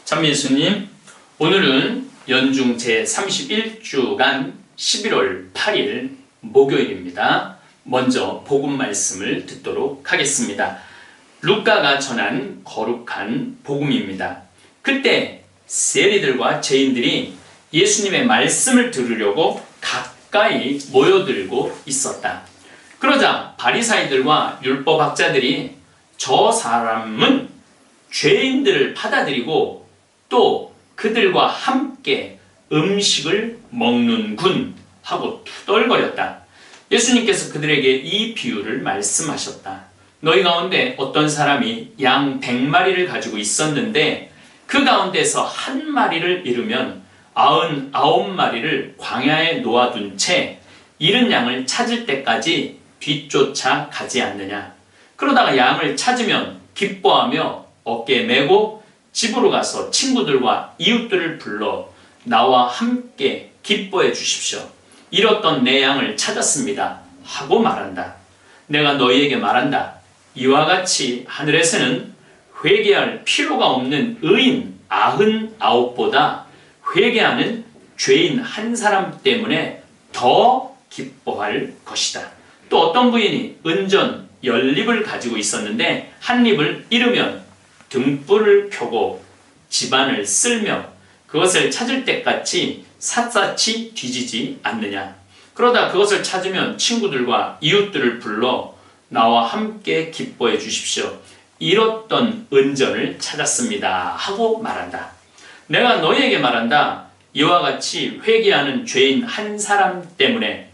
참 예수님, 오늘은 연중 제31주간 11월 8일 목요일입니다. 먼저 복음 말씀을 듣도록 하겠습니다. 루카가 전한 거룩한 복음입니다. 그때 세리들과 죄인들이 예수님의 말씀을 들으려고 가까이 모여들고 있었다. 그러자 바리사이들과 율법학자들이 저 사람은 죄인들을 받아들이고 또 그들과 함께 음식을 먹는군 하고 투덜거렸다. 예수님께서 그들에게 이 비유를 말씀하셨다. 너희 가운데 어떤 사람이 양 100마리를 가지고 있었는데 그 가운데서 한 마리를 잃으면 99마리를 광야에 놓아둔 채 잃은 양을 찾을 때까지 뒤쫓아 가지 않느냐. 그러다가 양을 찾으면 기뻐하며 어깨에 메고 집으로 가서 친구들과 이웃들을 불러 나와 함께 기뻐해 주십시오. 잃었던 내 양을 찾았습니다 하고 말한다. 내가 너희에게 말한다. 이와 같이 하늘에서는 회개할 필요가 없는 의인 99보다 회개하는 죄인 한 사람 때문에 더 기뻐할 것이다. 또 어떤 부인이 은전 10립을 가지고 있었는데 한 립을 잃으면 등불을 켜고 집안을 쓸며 그것을 찾을 때까지 샅샅이 뒤지지 않느냐. 그러다 그것을 찾으면 친구들과 이웃들을 불러 나와 함께 기뻐해 주십시오. 잃었던 은전을 찾았습니다 하고 말한다. 내가 너희에게 말한다. 이와 같이 회개하는 죄인 한 사람 때문에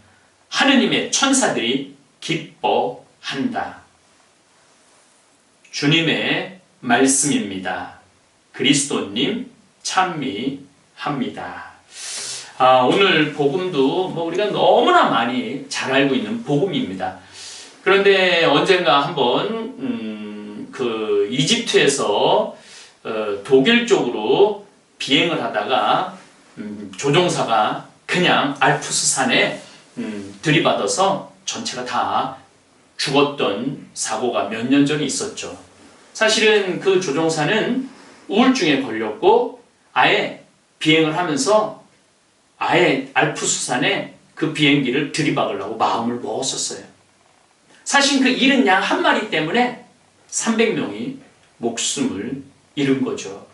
하느님의 천사들이 기뻐한다. 주님의 말씀입니다. 그리스도님 찬미합니다. 오늘 복음도 우리가 너무나 많이 잘 알고 있는 복음입니다. 그런데 언젠가 한번 그 이집트에서 독일 쪽으로 비행을 하다가 조종사가 그냥 알프스산에 들이받아서 전체가 다 죽었던 사고가 몇 년 전에 있었죠. 사실은 그 조종사는 우울증에 걸렸고 아예 비행을 하면서 아예 알프스산에 그 비행기를 들이박으려고 마음을 먹었었어요. 사실 그 잃은 양 한 마리 때문에 300명이 목숨을 잃은 거죠.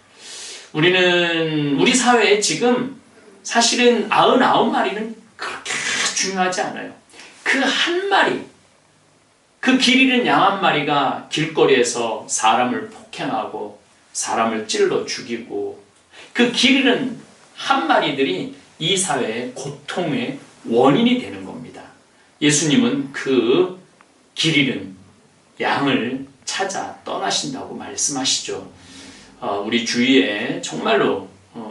우리 사회에 지금 사실은 99마리는 그렇게 중요하지 않아요. 그 한 마리, 그 길 잃은 양 한 마리가 길거리에서 사람을 폭행하고 사람을 찔러 죽이고 그 길 잃은 한 마리들이 이 사회의 고통의 원인이 되는 겁니다. 예수님은 그 길 잃은 양을 찾아 떠나신다고 말씀하시죠. 우리 주위에 정말로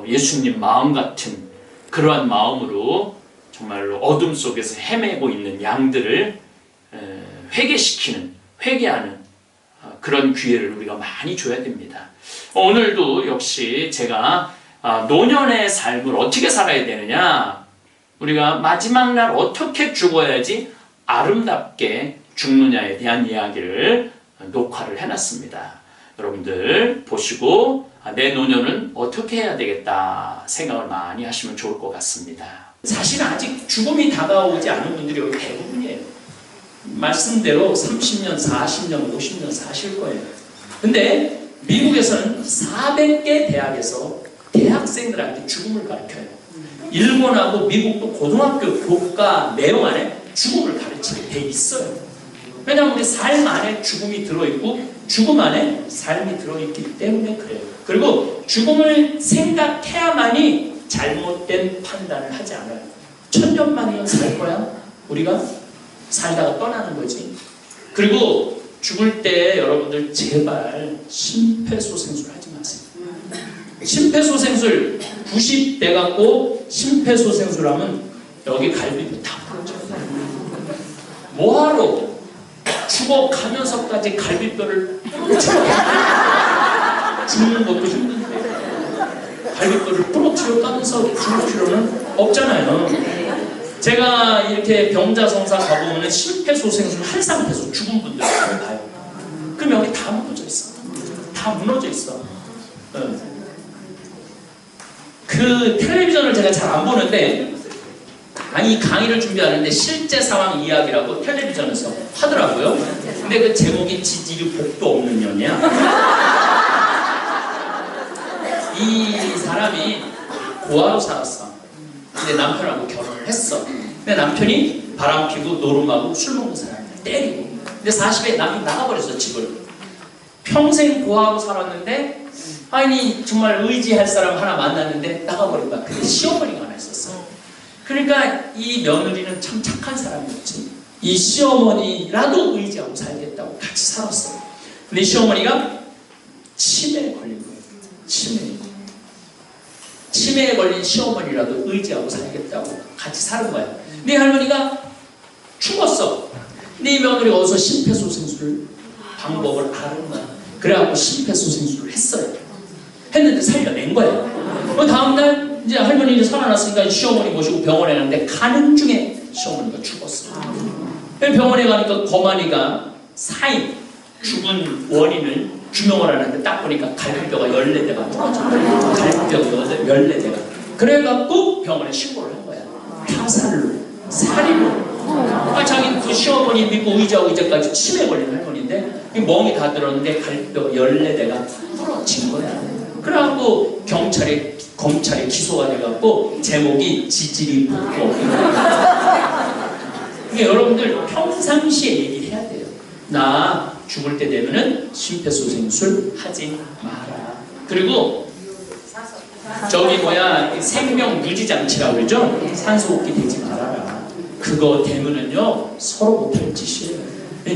예수님 마음 같은 그러한 마음으로 정말로 어둠 속에서 헤매고 있는 양들을 회개시키는, 회개하는 그런 기회를 우리가 많이 줘야 됩니다. 오늘도 역시 제가 노년의 삶을 어떻게 살아야 되느냐, 우리가 마지막 날 어떻게 죽어야지 아름답게 죽느냐에 대한 이야기를 녹화를 해놨습니다. 여러분들 보시고 내 노년은 어떻게 해야 되겠다 생각을 많이 하시면 좋을 것 같습니다. 사실 아직 죽음이 다가오지 않은 분들이 여기 대부분이에요. 말씀대로 30년, 40년, 50년 사실 거예요. 근데 미국에서는 400개 대학에서 대학생들한테 죽음을 가르쳐요. 일본하고 미국도 고등학교 교과 내용 안에 죽음을 가르치게 돼 있어요. 왜냐하면 우리 삶 안에 죽음이 들어있고 죽음 안에 삶이 들어있기 때문에 그래요. 그리고 죽음을 생각해야만이 잘못된 판단을 하지 않아요. 1000년만이면 살 거야? 우리가 살다가 떠나는 거지. 그리고 죽을 때 여러분들 제발 심폐소생술 하지 마세요. 심폐소생술 90 돼갖고 심폐소생술 하면 여기 갈비뼈 다 부러져요. 뭐하러 죽어가면서까지 갈비뼈를 죽는 것도 힘든데 갈비뼈를 부러뜨려 까면서 죽을 필요는 없잖아요. 제가 이렇게 병자성사 가보면 심폐소생술 한 상태에서 죽은 분들 많이 봐요. 그럼 여기 다 무너져 있어. 다 무너져 있어. 그 텔레비전을 제가 잘 안 보는데, 아니 이 강의를 준비하는데 실제 상황 이야기라고 텔레비전에서 하더라고요. 근데 그 제목이 지지리 복도 없는 년이야. 이 사람이 고아로 살았어. 근데 남편하고 결혼을 했어. 근데 남편이 바람피고 노름하고 술 먹는 사람을 때리고. 근데 40에 남이 나가버렸어, 집을. 평생 고아로 살았는데, 아니 정말 의지할 사람 하나 만났는데 나가버린 거야. 근데 시어머니가 하나 있었어. 그러니까 이 며느리는 참 착한 사람이었지. 이 시어머니라도 의지하고 살겠다고 같이 살았어. 근데 시어머니가 치매에 걸린 거예요. 치매에 걸린 시어머니라도 의지하고 살겠다고 같이 사는 거야. 네 할머니가 죽었어. 근데 이 며느리가 어디서 심폐소생술 방법을 아는 거야. 그래갖고 심폐소생술을 했어요. 했는데 살려낸 거야. 다음날 이제 할머니 이제 살아났으니까 시어머니 모시고 병원에 갔는데 가는 중에 시어머니가 죽었어. 병원에 가니까 거만이가 사인 죽은 원인을 규명을 하는데 딱 보니까 갈비뼈가 14대가 부러져. 갈비뼈가 14대가. 그래갖고 병원에 신고를 한 거야. 타살로, 살인으로. 자기 그 시어머니 믿고 의지하고 이제까지 치매 걸린 할머니인데 멍이 다 들었는데 갈비뼈가 14대가 부러진 거야. 그래갖고 검찰에 기소가 돼갖고 제목이 지지리 복도. 여러분들 평상시에 얘기를 해야 돼요. 나 죽을 때 되면은 심폐소생술 하지 마라. 그리고 저기 생명 유지 장치라고 그러죠. 산소호흡기 되지 말아라. 그거 되면은요 서로 못할 짓이에요.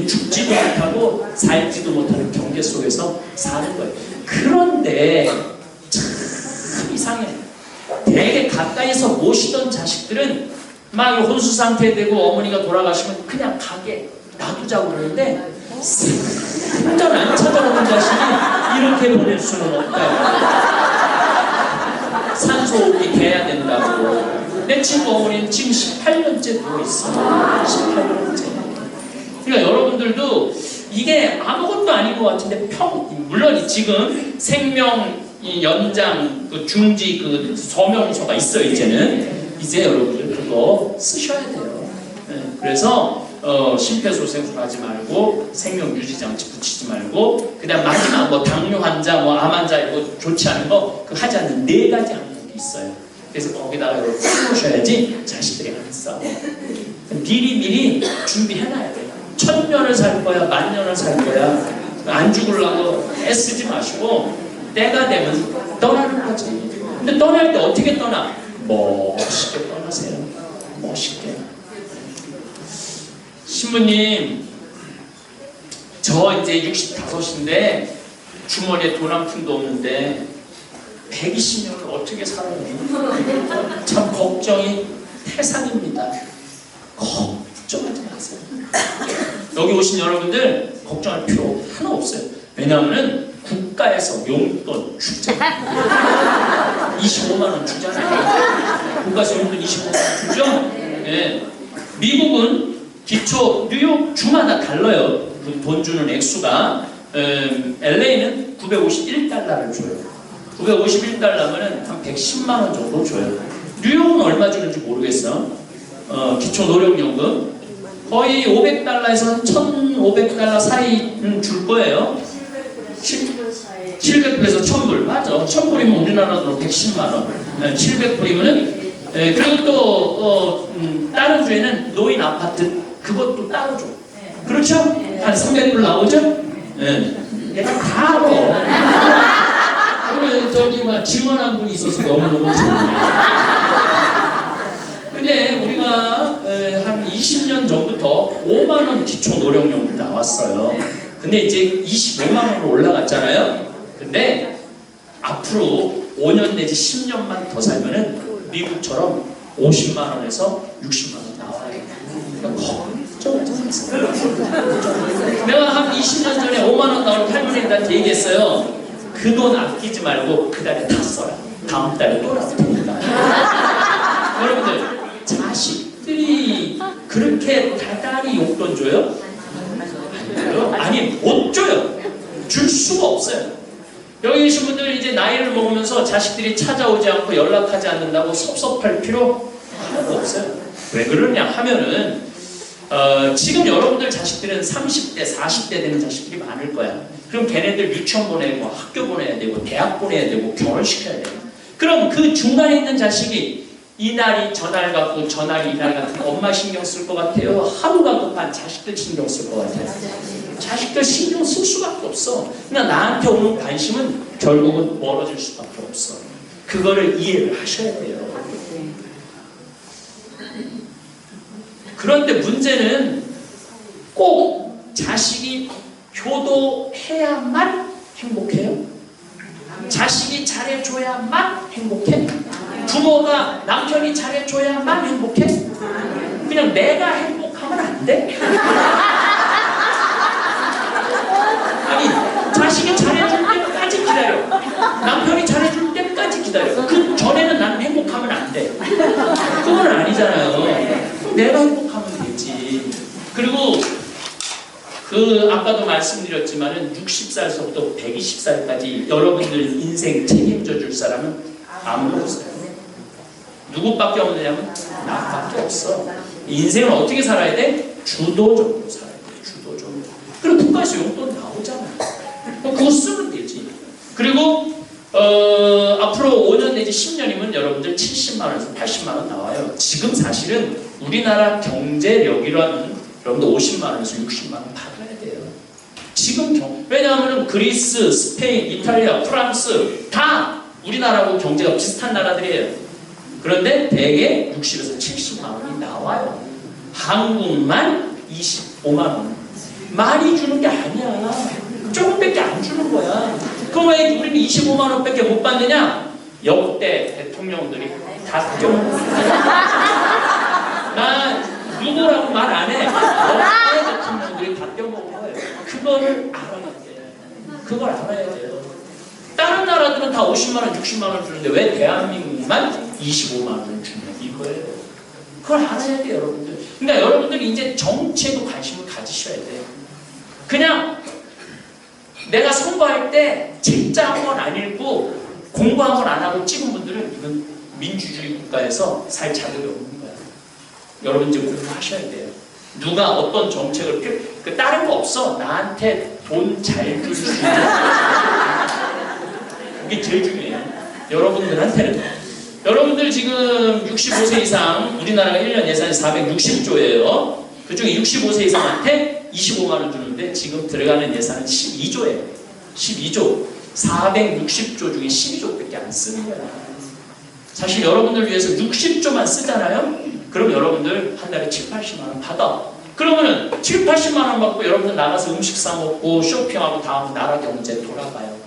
죽지도 못하고 살지도 못하는 경계 속에서 사는 거예요. 그런데 참 이상해. 되게 가까이서 모시던 자식들은 막 혼수 상태 되고 어머니가 돌아가시면 그냥 가게 놔두자고 그러는데 완전 안 찾아오는 자식이 이렇게 보낼 수는 없다. 산소호흡기 돼야 된다고. 내 친구 어머니는 지금 18년째 누워있어. 18년째. 그러니까 여러분들도 이게 아무것도 아닌 것 같은데 물론 지금 생명 연장 중지 서명서가 있어요. 이제 여러분들 그거 쓰셔야 돼요. 그래서 심폐소생술 하지 말고 생명 유지 장치 붙이지 말고 그다음 마지막 당뇨 환자 암 환자 이거 좋지 않은 거 그 하지 않는 4가지 항목이 있어요. 그래서 거기다가 여러분 써놓으셔야지 자식들이 안 싸워. 미리 준비해놔야 돼요. 1000년을 살 거야, 10,000년을 살 거야. 안 죽으려고 애쓰지 마시고 때가 되면 떠나는 거지. 근데 떠날 때 어떻게 떠나? 멋있게 떠나세요. 멋있게. 신부님, 저 이제 65인데 주머니에 돈 한 푼도 없는데 120년을 어떻게 살아요? 참 걱정이 태산입니다. 걱정하지 마세요. 여기 오신 여러분들 걱정할 필요 하나 없어요. 왜냐하면 국가에서 용돈 주잖아요. 25만원 주잖아요. 국가에서 용돈 25만원 주죠? 네. 미국은 기초 뉴욕 주마다 달라요. 그 돈 주는 액수가. LA는 951달러를 줘요. 951달러면 한 110만원 정도 줘요. 뉴욕은 얼마 주는지 모르겠어. 기초 노령연금 거의 500달러에서 1,500달러 사이는 줄 거예요. 700불에서 1,000불. 맞아. 1,000불이면 우리나라 돈 110만원. 700불이면은 그리고 또 다른 주에는 노인 아파트 그것도 따로 줘. 그렇죠? 한 300불 나오죠? 내가 다 알아. 그러면 저기 막 증언한 분이 있어서 너무너무 좋네요. 근데 우리가 한 20년 전부터 5만원 기초 노령연금 나왔어요. 근데 이제 25만원으로 올라갔잖아요. 근데 앞으로 5년 내지 10년만 더 살면은 미국처럼 50만원에서 60만원 나와요. 걱정하지 마세요. 내가 한 20년 전에 5만원 나올 할머니한테 얘기했어요. 그 돈 아끼지 말고 그 달에 다 써라. 다음 달에 또 나올 테니까. 여러분들, 자식들이 그렇게 달달이 용돈 줘요? 아니, 못 줘요. 줄 수가 없어요. 여기 계신 분들 이제 나이를 먹으면서 자식들이 찾아오지 않고 연락하지 않는다고 섭섭할 필요 하나도 없어요. 왜 그러냐 하면은 지금 여러분들 자식들은 30대, 40대 되는 자식들이 많을 거야. 그럼 걔네들 유치원 보내고 학교 보내야 되고 대학 보내야 되고 결혼시켜야 돼요. 그럼 그 중간에 있는 자식이 이날이 저날 같고 저날이 이날 같은 엄마 신경 쓸 것 같아요? 하루가 급한 자식들 신경 쓸 것 같아요? 자식들 신경 쓸 수밖에 없어. 그냥 나한테 오는 관심은 결국은 멀어질 수밖에 없어. 그거를 이해를 하셔야 돼요. 그런데 문제는 꼭 자식이 효도해야만 행복해요? 자식이 잘해줘야만 행복해? 부모가 남편이 잘해줘야만 행복해? 그냥 내가 행복하면 안 돼? 아니, 자식이 잘해줄 때까지 기다려. 남편이 잘해줄 때까지 기다려. 그 전에는 나는 행복하면 안 돼. 그건 아니잖아요. 내가 행복하면 되지. 그리고 아까도 말씀드렸지만은 60살서부터 120살까지 여러분들 인생 책임져 줄 사람은 아무도 없어요. 누구밖에 없느냐면 나밖에 없어. 인생을 어떻게 살아야 돼? 주도적으로 살아야 돼. 주도적으로. 그리고 국가에서 용돈 나오잖아. 그거 쓰면 되지. 그리고 앞으로 5년 내지 10년이면 여러분들 70만 원에서 80만 원 나와요. 지금 사실은 우리나라 경제력이라는 여러분들 50만 원에서 60만 원 받아야 돼요. 지금 왜냐하면 그리스, 스페인, 이탈리아, 프랑스 다 우리나라하고 경제가 비슷한 나라들이에요. 그런데 대개 60에서 70만 원이 나와요. 한국만 25만 원. 많이 주는 게 아니야. 조금밖에 안 주는 거야. 그럼 왜 우리는 25만 원밖에 못 받느냐? 역대 대통령들이 다 껴먹었어. 나 누구라고 말 안 해. 역대 대통령들이 다 껴먹은 거예요. 그거를 알아야 돼. 그걸 알아야 돼요. 다른 나라들은 다 50만 원, 60만 원 주는데 왜 대한민국만 25만 원을 주냐 이거예요. 그걸 알아야 돼요, 여러분들. 그러니까 여러분들이 이제 정치에도 관심을 가지셔야 돼요. 그냥 내가 선거할 때 책자 한 번 안 읽고 공부 한 번 안 하고 찍은 분들은 이건 민주주의 국가에서 살 자격이 없는 거야. 여러분 이제 공부하셔야 돼요. 누가 어떤 정책을 다른 거 없어. 나한테 돈 잘 줄 수 있는 이게 제일 중요해요. 여러분들한테는. 여러분들 지금 65세 이상 우리나라가 1년 예산이 460조예요. 그중에 65세 이상한테 25만 원 주는데 지금 들어가는 예산은 12조예요. 12조. 460조 중에 12조밖에 안 쓰는 거야. 사실 여러분들 위해서 60조만 쓰잖아요. 그럼 여러분들 한 달에 7, 80만 원 받아. 그러면은 7, 80만 원 받고 여러분들 나가서 음식 사 먹고 쇼핑하고 다음 나라 경제 돌아가요.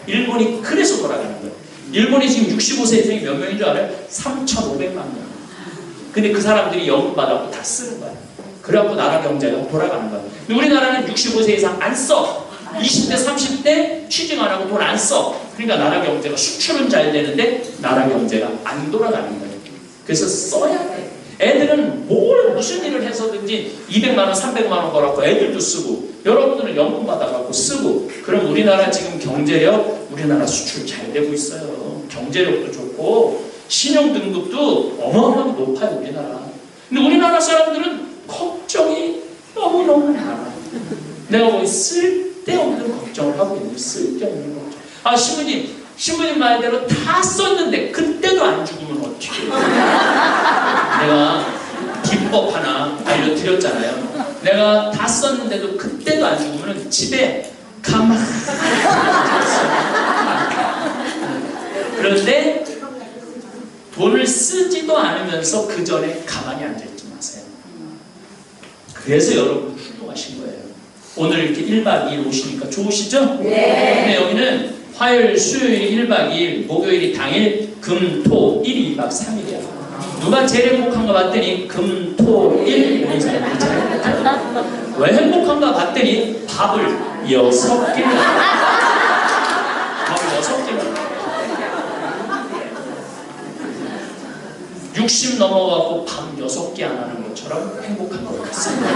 일본이 그래서 돌아가는 거예요. 일본이 지금 65세 이상이 몇 명인 줄 알아요? 3,500만 명. 근데 그 사람들이 연금 받아고 다 쓰는 거야. 그래갖고 나라 경제가 돌아가는 거야. 근데 우리나라는 65세 이상 안 써. 20대, 30대 취직 안 하고 돈 안 써. 그러니까 나라 경제가 수출은 잘 되는데 나라 경제가 안 돌아가는 거예요. 그래서 써야 돼. 애들은 무슨 일을 해서든지 200만 원, 300만 원 벌었고 애들도 쓰고 여러분들은 연금 받아갖고 쓰고 그럼 우리나라 지금 경제력, 우리나라 수출 잘 되고 있어요. 경제력도 좋고 신용등급도 어마어마하게 높아요, 우리나라. 근데 우리나라 사람들은 걱정이 너무너무 많아. 내가 뭐 쓸데없는 걱정을 하고 있는 쓸데없는 걱정. 아, 신부님 말대로 다 썼는데 그때도 안 죽으면 어떻게 해요? 내가 기법 하나 알려드렸잖아요. 내가 다 썼는데도 그때도 안 죽으면 집에 가만히 그런데 돈을 쓰지도 않으면서 그 전에 가만히 앉아있지 마세요. 그래서 여러분 훌륭하신 거예요. 오늘 이렇게 1박 2일 오시니까 좋으시죠? 네. 근데 여기는 화요일, 수요일이 1박 2일, 목요일이 당일, 금, 토, 1이 2박 3일이야. 누가 제일 행복한가 봤더니 금, 토, 1 이런 사람이 제일 행복하다. 왜 행복한가 봤더니 밥을 6개 밥을 6개 60 넘어가고 밥 6개 안 하는 것처럼 행복한 것 같습니다.